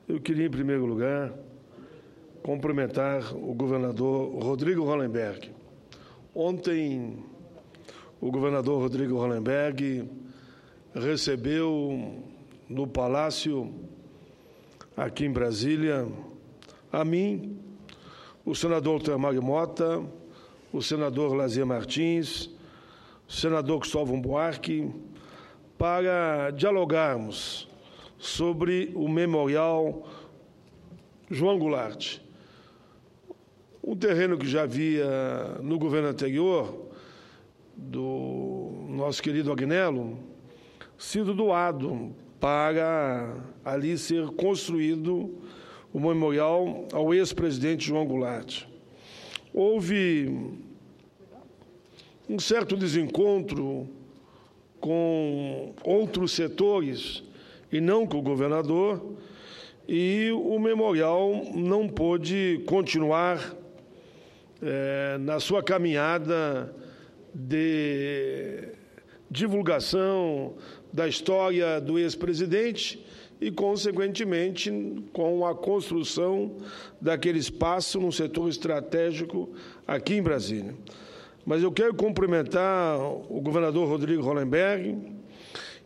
Eu queria, em primeiro lugar, cumprimentar o governador Rodrigo Hollenberg. Ontem, o governador Rodrigo Hollenberg recebeu no Palácio, aqui em Brasília, a mim, o senador Termário Mota, o senador Lazier Martins, o senador Cristóvão Buarque, para dialogarmos sobre o Memorial João Goulart. Um terreno que já havia no governo anterior, do nosso querido Agnello, sido doado para ali ser construído o memorial ao ex-presidente João Goulart. Houve um certo desencontro com outros setores, e não com o governador, e o memorial não pôde continuar na sua caminhada de divulgação da história do ex-presidente e, consequentemente, com a construção daquele espaço num setor estratégico aqui em Brasília. Mas eu quero cumprimentar o governador Rodrigo Hollenberg,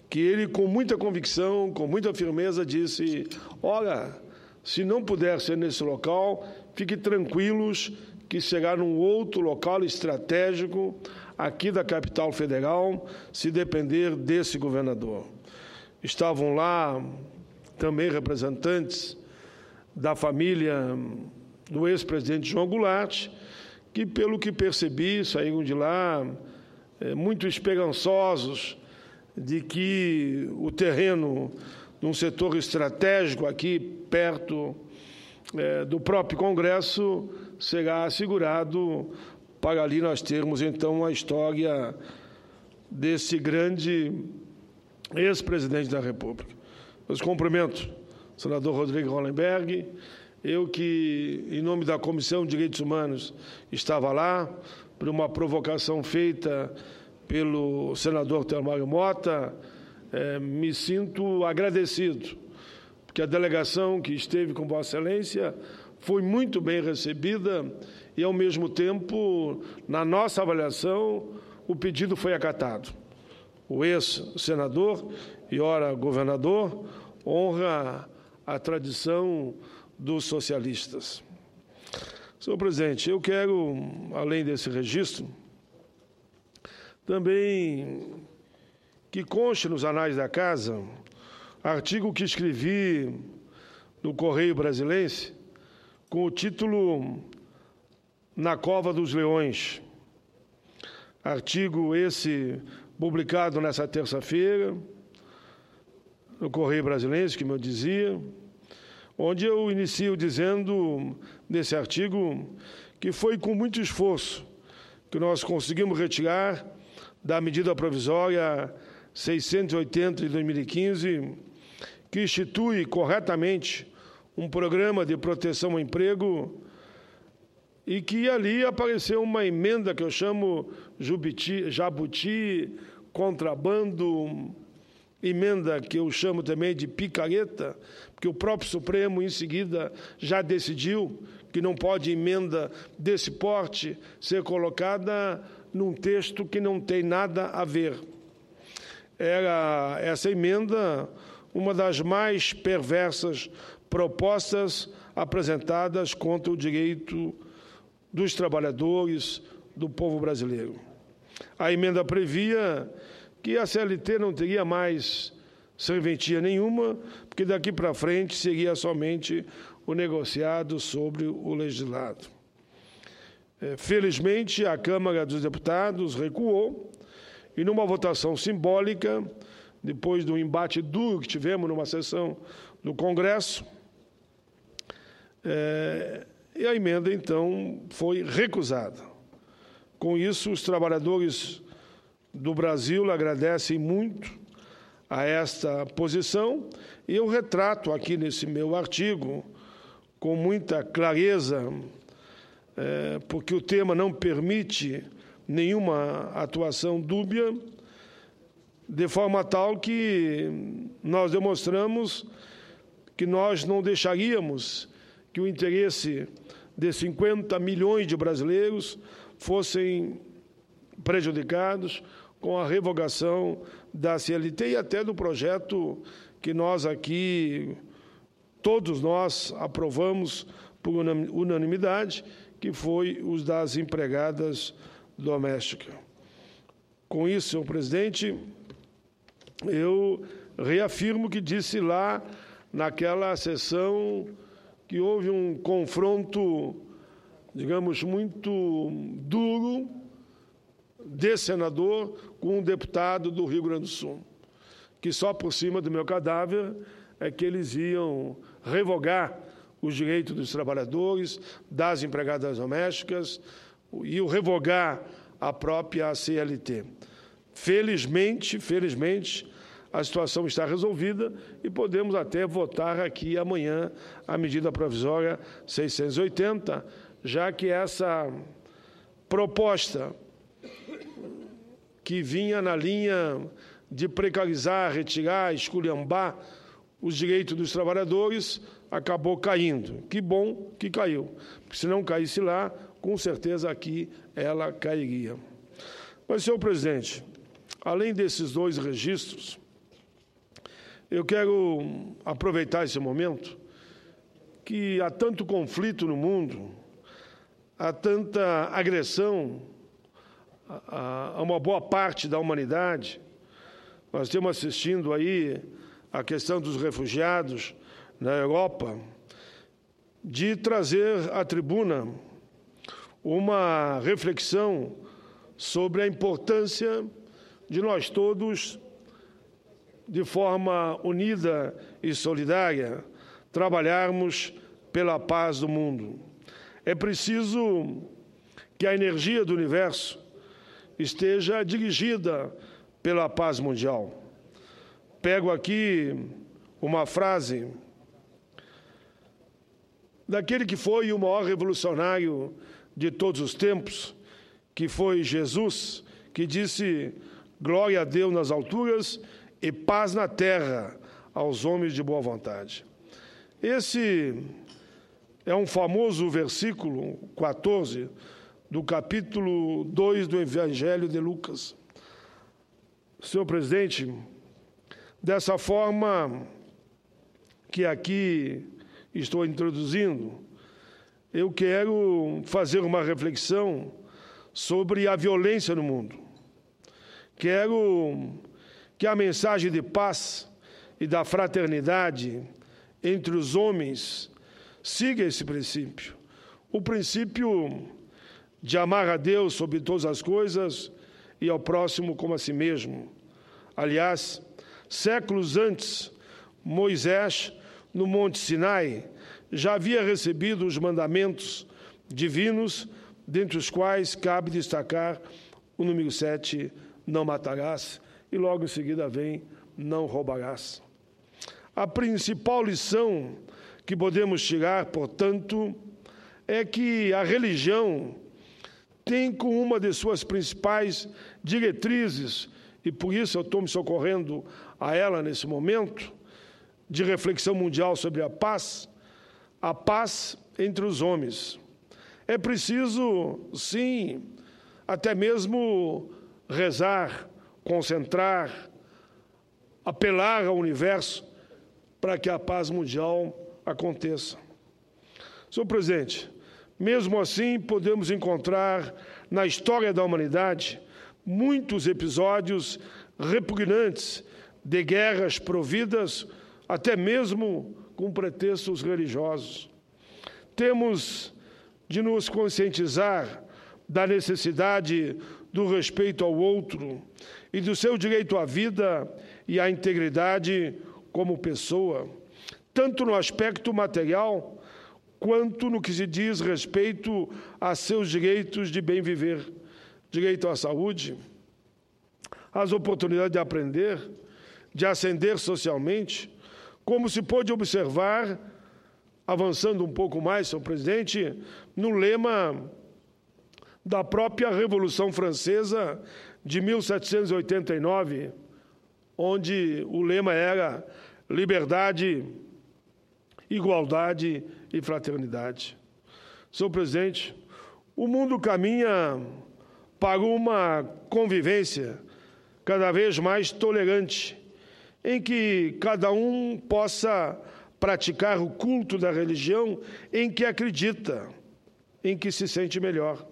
que ele, com muita convicção, com muita firmeza, disse: olha, se não puder ser nesse local, fiquem tranquilos que será num outro local estratégico aqui da capital federal, se depender desse governador. Estavam lá também representantes da família do ex-presidente João Goulart, que, pelo que percebi, saíram de lá muito esperançosos de que o terreno, num setor estratégico aqui perto do próprio Congresso, será assegurado para ali nós termos, então, a história desse grande ex-presidente da República. Eu cumprimento o senador Rodrigo Hollenberg, eu que, em nome da Comissão de Direitos Humanos, estava lá, por uma provocação feita pelo senador Termário Mota, me sinto agradecido, porque a delegação que esteve com Vossa Excelência foi muito bem recebida e, ao mesmo tempo, na nossa avaliação, o pedido foi acatado. O ex-senador e ora governador honra a tradição dos socialistas. Senhor presidente, eu quero, além desse registro, também que conste nos anais da Casa artigo que escrevi no Correio Brasilense com o título Na Cova dos Leões. Artigo esse publicado nessa terça-feira no Correio Brasilense, como eu dizia, onde eu inicio dizendo, nesse artigo, que foi com muito esforço que nós conseguimos retirar da medida provisória 680 de 2015, que institui corretamente um programa de proteção ao emprego e que ali apareceu uma emenda que eu chamo jabuti, contrabando, emenda que eu chamo também de picareta, porque o próprio Supremo, em seguida, já decidiu que não pode emenda desse porte ser colocada num texto que não tem nada a ver. Era essa emenda uma das mais perversas propostas apresentadas contra o direito dos trabalhadores, do povo brasileiro. A emenda previa que a CLT não teria mais serventia nenhuma, porque daqui para frente seria somente o negociado sobre o legislado. Felizmente, a Câmara dos Deputados recuou e, numa votação simbólica, depois do embate duro que tivemos numa sessão do Congresso, e a emenda, então, foi recusada. Com isso, os trabalhadores do Brasil agradecem muito a esta posição, e eu retrato aqui nesse meu artigo, com muita clareza, porque o tema não permite nenhuma atuação dúbia, de forma tal que nós demonstramos que nós não deixaríamos que o interesse de 50 milhões de brasileiros fossem prejudicados com a revogação da CLT e até do projeto que nós aqui, todos nós, aprovamos por unanimidade, que foi os das empregadas domésticas. Com isso, senhor presidente, eu reafirmo o que disse lá naquela sessão que houve um confronto, digamos, muito duro de senador com um deputado do Rio Grande do Sul, que só por cima do meu cadáver é que eles iam revogar os direitos dos trabalhadores, das empregadas domésticas, e revogar a própria CLT. Felizmente, a situação está resolvida e podemos até votar aqui amanhã a medida provisória 680, já que essa proposta que vinha na linha de precarizar, retirar, esculhambar os direitos dos trabalhadores, acabou caindo. Que bom que caiu, porque se não caísse lá, com certeza aqui ela cairia. Mas, senhor presidente, além desses dois registros, eu quero aproveitar esse momento que há tanto conflito no mundo, há tanta agressão a uma boa parte da humanidade. Nós estamos assistindo aí a questão dos refugiados na Europa, de trazer à tribuna uma reflexão sobre a importância de nós todos, de forma unida e solidária, trabalharmos pela paz do mundo. É preciso que a energia do universo esteja dirigida pela paz mundial. Pego aqui uma frase daquele que foi o maior revolucionário de todos os tempos, que foi Jesus, que disse: glória a Deus nas alturas e paz na terra aos homens de boa vontade. Esse é um famoso versículo 14 do capítulo 2 do Evangelho de Lucas. Senhor presidente, dessa forma que aqui estou introduzindo, eu quero fazer uma reflexão sobre a violência no mundo. Quero que a mensagem de paz e da fraternidade entre os homens siga esse princípio. O princípio de amar a Deus sobre todas as coisas e ao próximo como a si mesmo. Aliás, séculos antes, Moisés, no Monte Sinai, já havia recebido os mandamentos divinos, dentre os quais cabe destacar o número 7, não matarás, e logo em seguida vem, não roubarás. A principal lição que podemos tirar, portanto, é que a religião tem como uma de suas principais diretrizes, e por isso eu estou me socorrendo a ela nesse momento, de reflexão mundial sobre a paz entre os homens. É preciso, sim, até mesmo rezar, concentrar, apelar ao universo para que a paz mundial aconteça. Senhor presidente, mesmo assim podemos encontrar na história da humanidade muitos episódios repugnantes de guerras providas até mesmo com pretextos religiosos. Temos de nos conscientizar da necessidade do respeito ao outro e do seu direito à vida e à integridade como pessoa, tanto no aspecto material quanto no que se diz respeito a seus direitos de bem viver, direito à saúde, às oportunidades de aprender, de ascender socialmente, como se pôde observar, avançando um pouco mais, senhor presidente, no lema da própria Revolução Francesa de 1789, onde o lema era liberdade, igualdade e fraternidade. Senhor presidente, o mundo caminha para uma convivência cada vez mais tolerante, em que cada um possa praticar o culto da religião em que acredita, em que se sente melhor.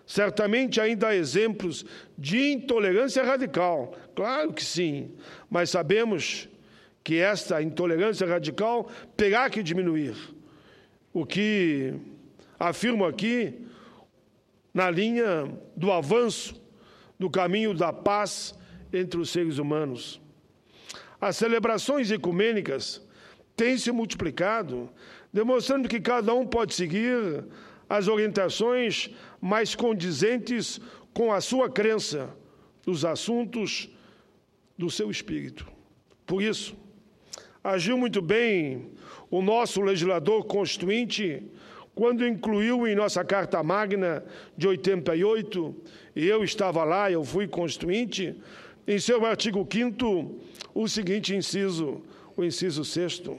Certamente ainda há exemplos de intolerância radical, claro que sim, mas sabemos que esta intolerância radical terá que diminuir. O que afirmo aqui, na linha do avanço do caminho da paz entre os seres humanos. As celebrações ecumênicas têm se multiplicado, demonstrando que cada um pode seguir as orientações mais condizentes com a sua crença nos assuntos do seu espírito. Por isso, agiu muito bem o nosso legislador constituinte quando incluiu em nossa Carta Magna de 88, e eu estava lá, eu fui constituinte, em seu artigo 5º, o seguinte inciso, o inciso 6º.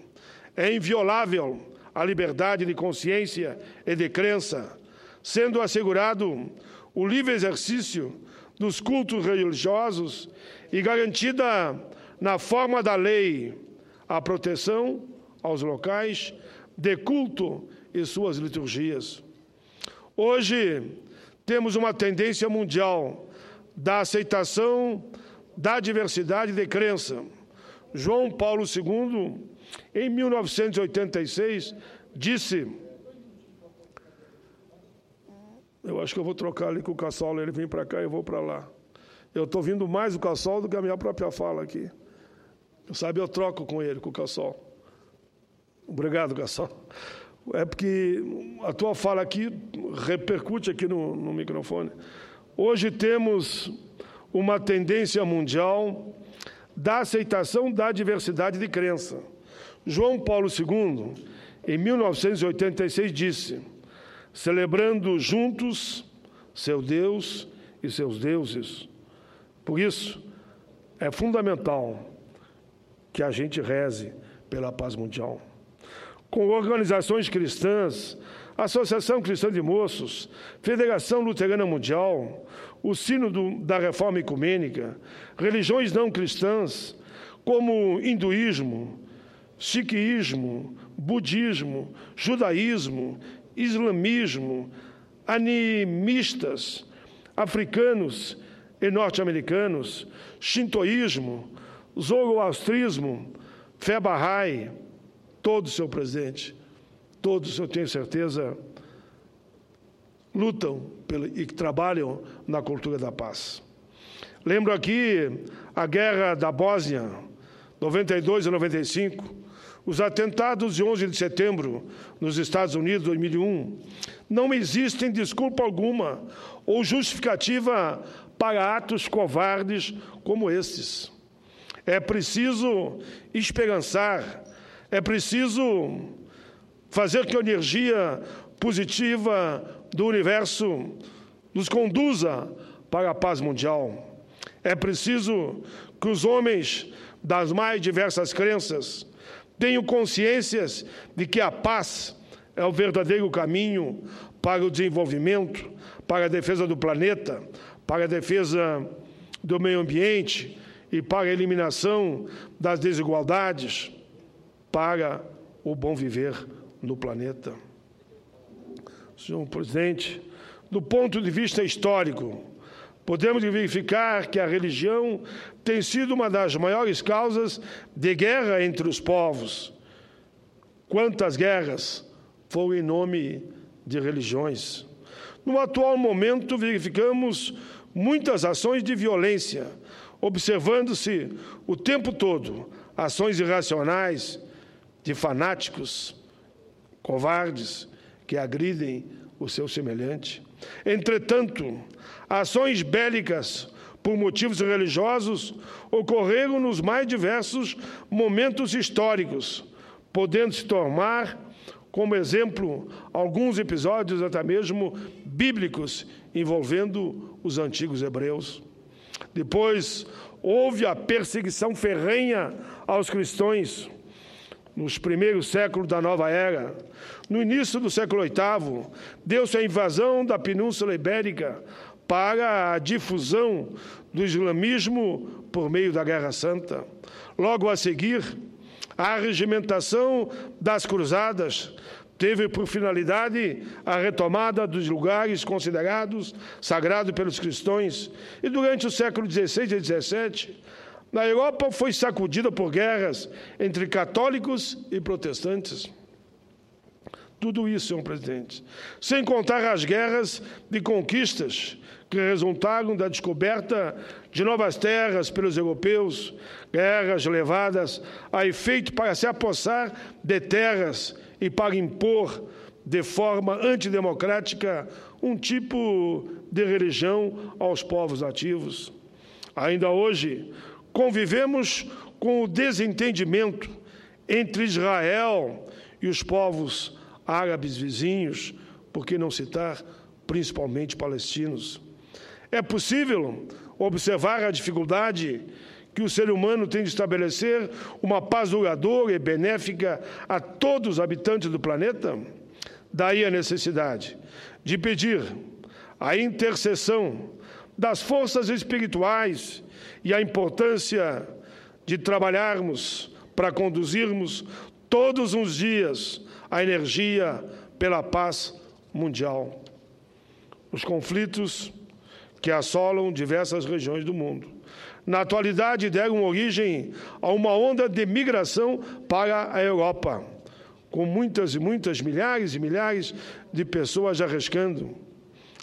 É inviolável a liberdade de consciência e de crença, sendo assegurado o livre exercício dos cultos religiosos e garantida na forma da lei a proteção aos locais de culto e suas liturgias. Hoje, temos uma tendência mundial da aceitação da diversidade de crença. João Paulo II, em 1986, disse... Eu acho que eu vou trocar ali com o Cassol, ele vem para cá e eu vou para lá. Eu estou ouvindo mais o Cassol do que a minha própria fala aqui. Sabe, eu troco com ele, com o Cassol. Obrigado, Cassol. É porque a tua fala aqui repercute aqui no microfone. Hoje temos uma tendência mundial da aceitação da diversidade de crença. João Paulo II, em 1986, disse: celebrando juntos seu Deus e seus deuses. Por isso, é fundamental que a gente reze pela paz mundial. Com organizações cristãs, Associação Cristã de Moços, Federação Luterana Mundial, o Sínodo da Reforma Ecumênica, religiões não cristãs, como hinduísmo, sikhismo, budismo, judaísmo, islamismo, animistas, africanos e norte-americanos, shintoísmo, zoroastrismo, fé bahá'í, todos, senhor presidente, todos, eu tenho certeza, lutam e trabalham na cultura da paz. Lembro aqui a guerra da Bósnia, 92 a 95, os atentados de 11 de setembro nos Estados Unidos, 2001. Não existem desculpa alguma ou justificativa para atos covardes como esses. É preciso esperançar, é preciso fazer que a energia positiva do universo nos conduza para a paz mundial. É preciso que os homens das mais diversas crenças tenham consciências de que a paz é o verdadeiro caminho para o desenvolvimento, para a defesa do planeta, para a defesa do meio ambiente e para a eliminação das desigualdades, para o bom viver no planeta. Senhor presidente, do ponto de vista histórico, podemos verificar que a religião tem sido uma das maiores causas de guerra entre os povos. Quantas guerras foram em nome de religiões? No atual momento, verificamos muitas ações de violência, observando-se o tempo todo ações irracionais de fanáticos, covardes, que agridem o seu semelhante. Entretanto, ações bélicas por motivos religiosos ocorreram nos mais diversos momentos históricos, podendo se tornar como exemplo alguns episódios até mesmo bíblicos envolvendo os antigos hebreus. Depois, houve a perseguição ferrenha aos cristãos, nos primeiros séculos da nova era. No início do século VIII, deu-se a invasão da Península Ibérica para a difusão do islamismo por meio da Guerra Santa. Logo a seguir, a regimentação das cruzadas teve por finalidade a retomada dos lugares considerados sagrados pelos cristãos. E durante o século XVI e XVII, a Europa foi sacudida por guerras entre católicos e protestantes. Tudo isso, senhor presidente, sem contar as guerras de conquistas que resultaram da descoberta de novas terras pelos europeus, guerras levadas a efeito para se apossar de terras e para impor de forma antidemocrática um tipo de religião aos povos nativos. Ainda hoje, convivemos com o desentendimento entre Israel e os povos árabes vizinhos, por que não citar principalmente palestinos. É possível observar a dificuldade que o ser humano tem de estabelecer uma paz duradoura e benéfica a todos os habitantes do planeta? Daí a necessidade de pedir a intercessão das forças espirituais e a importância de trabalharmos para conduzirmos todos os dias a energia pela paz mundial. Os conflitos que assolam diversas regiões do mundo, na atualidade, deram origem a uma onda de migração para a Europa, com muitas e muitas, milhares e milhares de pessoas arriscando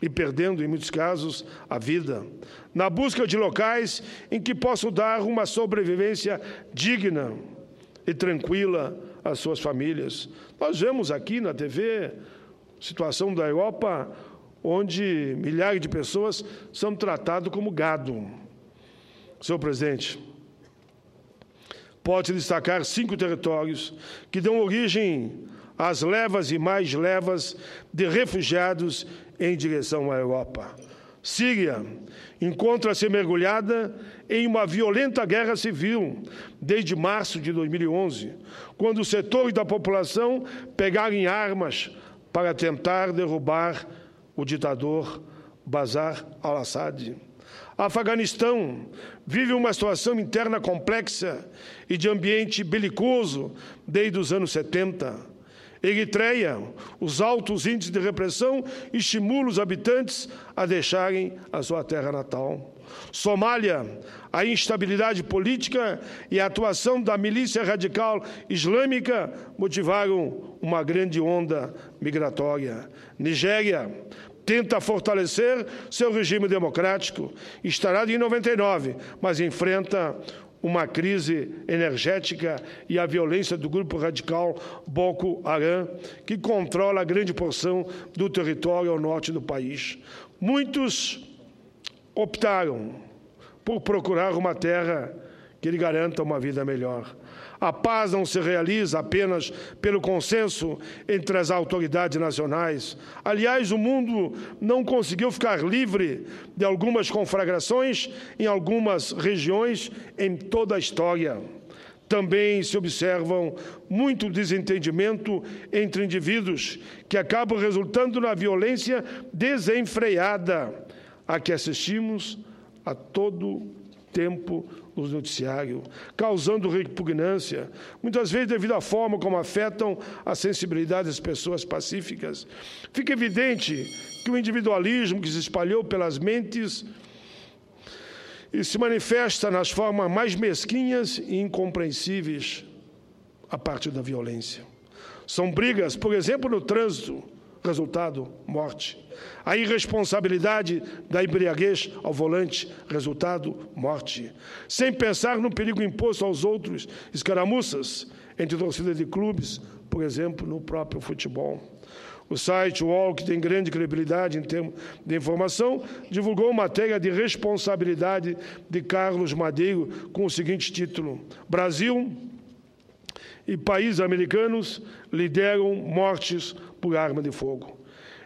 e perdendo, em muitos casos, a vida, na busca de locais em que possam dar uma sobrevivência digna e tranquila às suas famílias. Nós vemos aqui na TV situação da Europa, onde milhares de pessoas são tratadas como gado. Senhor presidente, pode destacar 5 territórios que dão origem às levas e mais levas de refugiados em direção à Europa. Síria encontra-se mergulhada em uma violenta guerra civil desde março de 2011, quando setores da população pegaram em armas para tentar derrubar o ditador Bashar al-Assad. Afeganistão vive uma situação interna complexa e de ambiente belicoso desde os anos 70. Eritreia, os altos índices de repressão estimulam os habitantes a deixarem a sua terra natal. Somália, a instabilidade política e a atuação da milícia radical islâmica motivaram uma grande onda migratória. Nigéria tenta fortalecer seu regime democrático, instalado em 99, mas enfrenta uma crise energética e a violência do grupo radical Boko Haram, que controla grande porção do território ao norte do país. Muitos optaram por procurar uma terra que lhe garanta uma vida melhor. A paz não se realiza apenas pelo consenso entre as autoridades nacionais. Aliás, o mundo não conseguiu ficar livre de algumas conflagrações em algumas regiões em toda a história. Também se observam muito desentendimento entre indivíduos que acabam resultando na violência desenfreada a que assistimos a todo tempo no noticiário, causando repugnância, muitas vezes devido à forma como afetam a sensibilidade das pessoas pacíficas. Fica evidente que o individualismo que se espalhou pelas mentes e se manifesta nas formas mais mesquinhas e incompreensíveis a partir da violência. São brigas, por exemplo, no trânsito, resultado, morte. A irresponsabilidade da embriaguez ao volante, resultado, morte. Sem pensar no perigo imposto aos outros, escaramuças entre torcidas de clubes, por exemplo, no próprio futebol. O site UOL, que tem grande credibilidade em termos de informação, divulgou matéria de responsabilidade de Carlos Madeiro com o seguinte título: Brasil e países americanos lideram mortes por arma de fogo.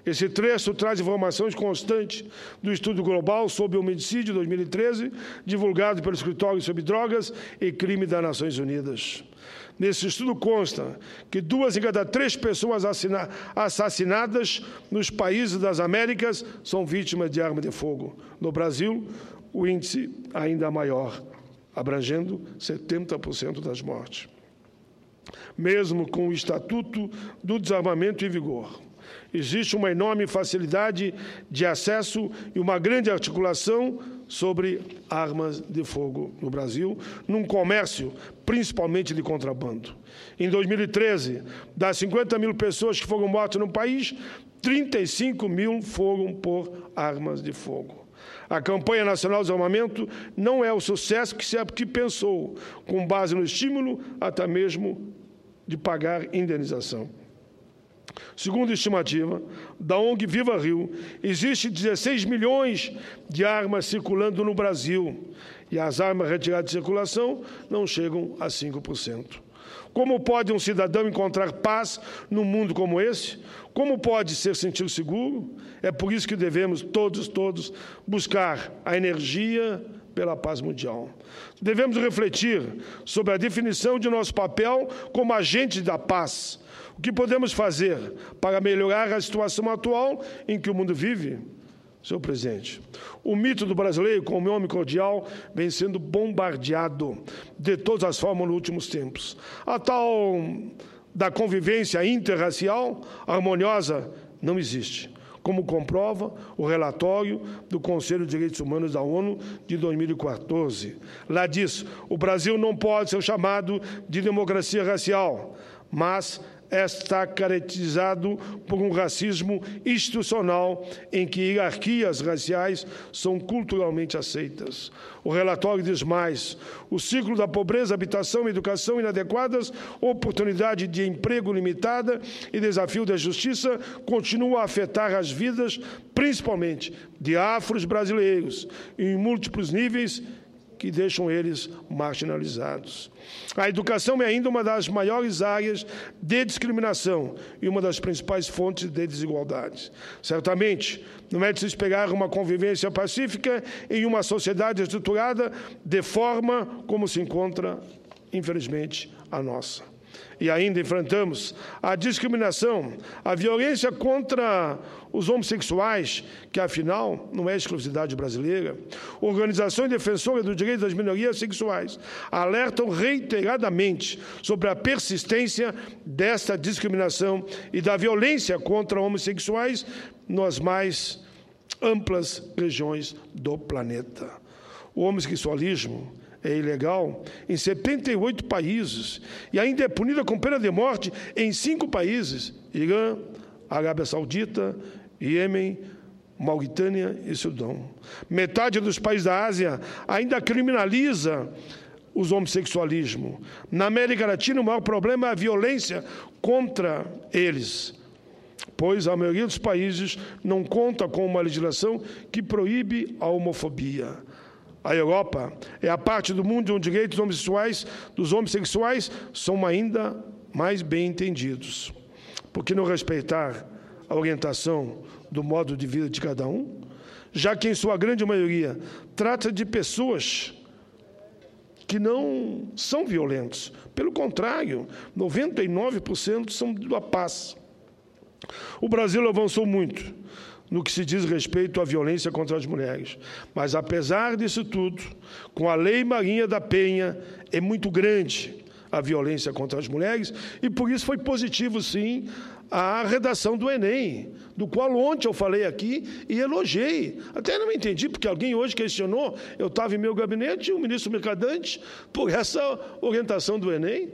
Esse trecho traz informações constantes do Estudo Global sobre Homicídio 2013, divulgado pelo Escritório sobre Drogas e Crime das Nações Unidas. Nesse estudo consta que 2 em cada 3 pessoas assassinadas nos países das Américas são vítimas de arma de fogo. No Brasil, o índice ainda é maior, abrangendo 70% das mortes. Mesmo com o Estatuto do Desarmamento em vigor, existe uma enorme facilidade de acesso e uma grande articulação sobre armas de fogo no Brasil, num comércio principalmente de contrabando. Em 2013, das 50 mil pessoas que foram mortas no país, 35 mil foram por armas de fogo. A campanha nacional de desarmamento não é o sucesso que pensou, com base no estímulo até mesmo de pagar indenização. Segundo a estimativa da ONG Viva Rio, existe 16 milhões de armas circulando no Brasil e as armas retiradas de circulação não chegam a 5%. Como pode um cidadão encontrar paz num mundo como esse? Como pode se sentir seguro? É por isso que devemos todos buscar a energia pela paz mundial. Devemos refletir sobre a definição de nosso papel como agente da paz. O que podemos fazer para melhorar a situação atual em que o mundo vive? Senhor presidente, o mito do brasileiro como homem cordial vem sendo bombardeado de todas as formas nos últimos tempos. A tal da convivência interracial harmoniosa não existe, como comprova o relatório do Conselho de Direitos Humanos da ONU de 2014. Lá diz: o Brasil não pode ser chamado de democracia racial, mas está caracterizado por um racismo institucional em que hierarquias raciais são culturalmente aceitas. O relatório diz mais: o ciclo da pobreza, habitação e educação inadequadas, oportunidade de emprego limitada e desafio da justiça continua a afetar as vidas, principalmente de afros brasileiros, em múltiplos níveis que deixam eles marginalizados. A educação é ainda uma das maiores áreas de discriminação e uma das principais fontes de desigualdades. Certamente, não é de se esperar uma convivência pacífica em uma sociedade estruturada de forma como se encontra, infelizmente, a nossa. E ainda enfrentamos a discriminação, a violência contra os homossexuais, que, afinal, não é exclusividade brasileira. Organizações defensoras dos direitos das minorias sexuais alertam reiteradamente sobre a persistência desta discriminação e da violência contra homossexuais nas mais amplas regiões do planeta. O homossexualismo é ilegal em 78 países e ainda é punida com pena de morte em 5 países: Irã, Arábia Saudita, Iêmen, Mauritânia e Sudão. Metade dos países da Ásia ainda criminaliza os homossexualismo. Na América Latina, o maior problema é a violência contra eles, pois a maioria dos países não conta com uma legislação que proíbe a homofobia. A Europa é a parte do mundo onde os direitos dos homossexuais são ainda mais bem entendidos. Por que não respeitar a orientação do modo de vida de cada um? Já que, em sua grande maioria, trata de pessoas que não são violentos. Pelo contrário, 99% são da paz. O Brasil avançou muito no que se diz respeito à violência contra as mulheres. Mas, apesar disso tudo, com a Lei Maria da Penha, é muito grande a violência contra as mulheres e, por isso, foi positivo, sim, a redação do Enem, do qual ontem eu falei aqui e elogiei. Até não entendi, porque alguém hoje questionou. Eu estava em meu gabinete, o ministro Mercadante, por essa orientação do Enem.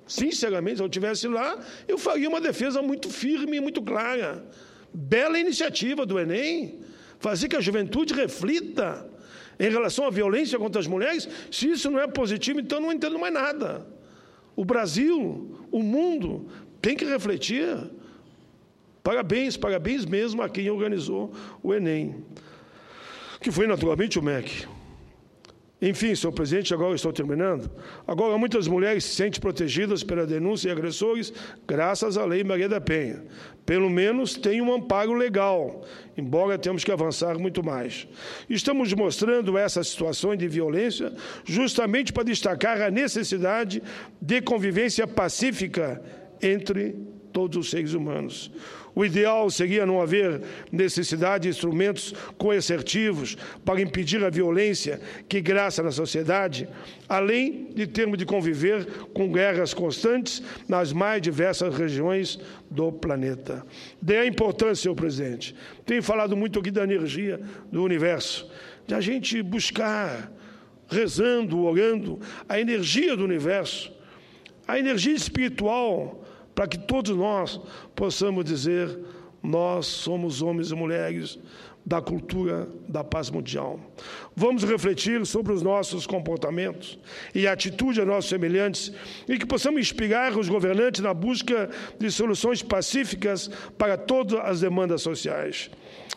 Sinceramente, se eu estivesse lá, eu faria uma defesa muito firme e muito clara. Bela iniciativa do Enem, fazer que a juventude reflita em relação à violência contra as mulheres. Se isso não é positivo, então não entendo mais nada. O Brasil, o mundo, tem que refletir. Parabéns, parabéns mesmo a quem organizou o Enem, que foi naturalmente o MEC. Enfim, senhor presidente, agora eu estou terminando. Agora, muitas mulheres se sentem protegidas pela denúncia de agressores graças à Lei Maria da Penha. Pelo menos tem um amparo legal, embora temos que avançar muito mais. Estamos mostrando essas situações de violência justamente para destacar a necessidade de convivência pacífica entre todos os seres humanos. O ideal seria não haver necessidade de instrumentos coercitivos para impedir a violência que graça na sociedade, além de termos de conviver com guerras constantes nas mais diversas regiões do planeta. Daí a importância, senhor presidente. Tenho falado muito aqui da energia do universo, de a gente buscar, rezando, orando, a energia do universo, a energia espiritual, para que todos nós possamos dizer: nós somos homens e mulheres da cultura da paz mundial. Vamos refletir sobre os nossos comportamentos e atitude a nossos semelhantes e que possamos inspirar os governantes na busca de soluções pacíficas para todas as demandas sociais.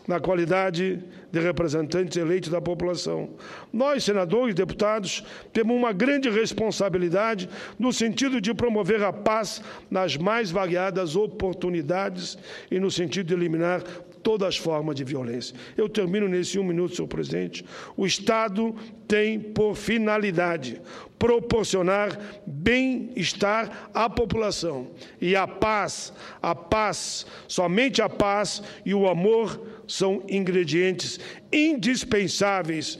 Na qualidade de representantes eleitos da população, nós, senadores e deputados, temos uma grande responsabilidade no sentido de promover a paz nas mais variadas oportunidades e no sentido de eliminar todas as formas de violência. Eu termino nesse 1 minuto, senhor presidente. O Estado tem por finalidade proporcionar bem-estar à população. E a paz, somente a paz e o amor são ingredientes indispensáveis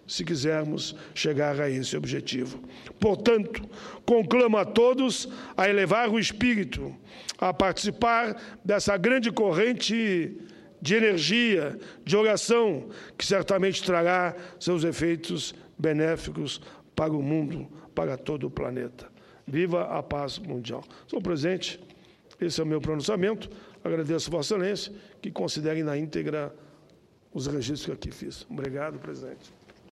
se quisermos chegar a esse objetivo. Portanto, conclamo a todos a elevar o espírito, a participar dessa grande corrente de energia, de oração, que certamente trará seus efeitos benéficos para o mundo, para todo o planeta. Viva a paz mundial. Senhor presidente, esse é o meu pronunciamento. Agradeço a Vossa Excelência que considerem na íntegra os registros que aqui fiz. Obrigado, presidente.